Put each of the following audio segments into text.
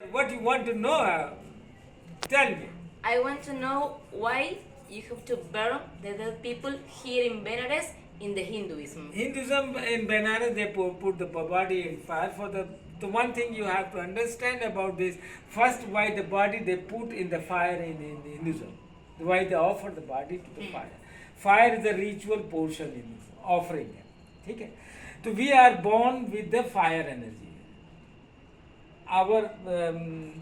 What you want to know? Tell me. I want to know why you have to burn the dead people here in Benares in the Hinduism. Hinduism in Benares, they put the body in fire. For the one thing you have to understand about this, first why the body they put in the fire in Hinduism. Why they offer the body to the fire. Fire is the ritual portion in offering. Okay? So we are born with the fire energy.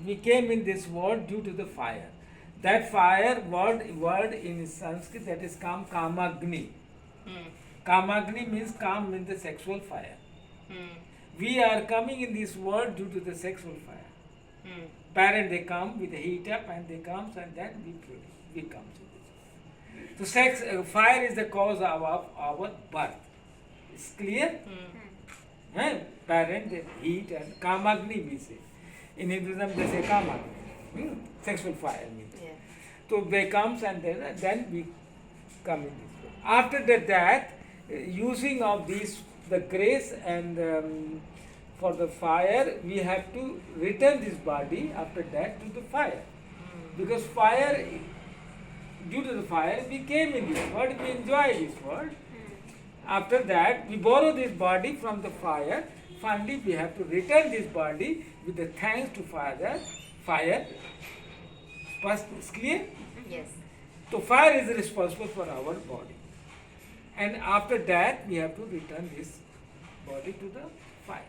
We came in this world due to the fire. That fire word in Sanskrit that is Kamagni. Kamagni means Kam means the sexual fire. We are coming in this world due to the sexual fire. Parents they come with the heat up and they come and then we come to this. So fire is the cause of our birth. It's clear? Parent, heat and Kamagni we say. In Hinduism they say Kamagni. Sexual fire means. Yeah. So they comes and then we come in this way. After that, using of these the grace and for the fire, we have to return this body after that to the fire. Because fire, due to the fire, we came in this world, we enjoy this world. After that, we borrow this body from the fire. Finally, we have to return this body with the thanks to fire. First, it's clear? Yes. So fire is responsible for our body. And after that, we have to return this body to the fire.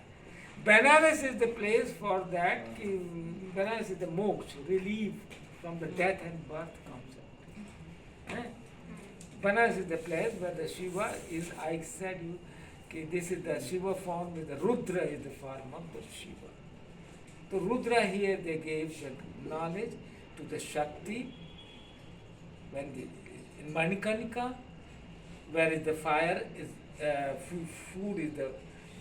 Benares is the place for that. Benares is the moksha, relief from the death and birth concept. Benares is the place where the Shiva is, I said you, this is the Shiva form, with the Rudra is the form of the Shiva. So Rudra here they gave the knowledge to the Shakti. When in Manikarnika, where is the fire is food is the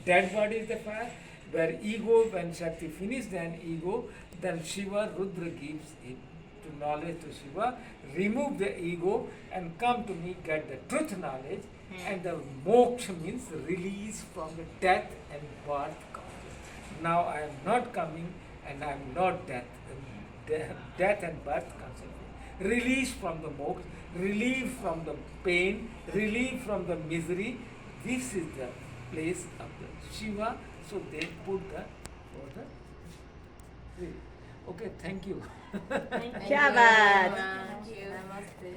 dead body is the fire. Where ego, when Shakti finished, then ego, then Shiva Rudra gives it to knowledge to Shiva, remove the ego and come to me, get the truth knowledge, and the moksha means release from the death and birth concept. Now I am not coming and I am not death and birth concept. Release from the moksha, relief from the pain, relief from the misery. This is the place of the Shiva. So they put the for the okay. Thank you. Thank Shabbat. you. Namaste.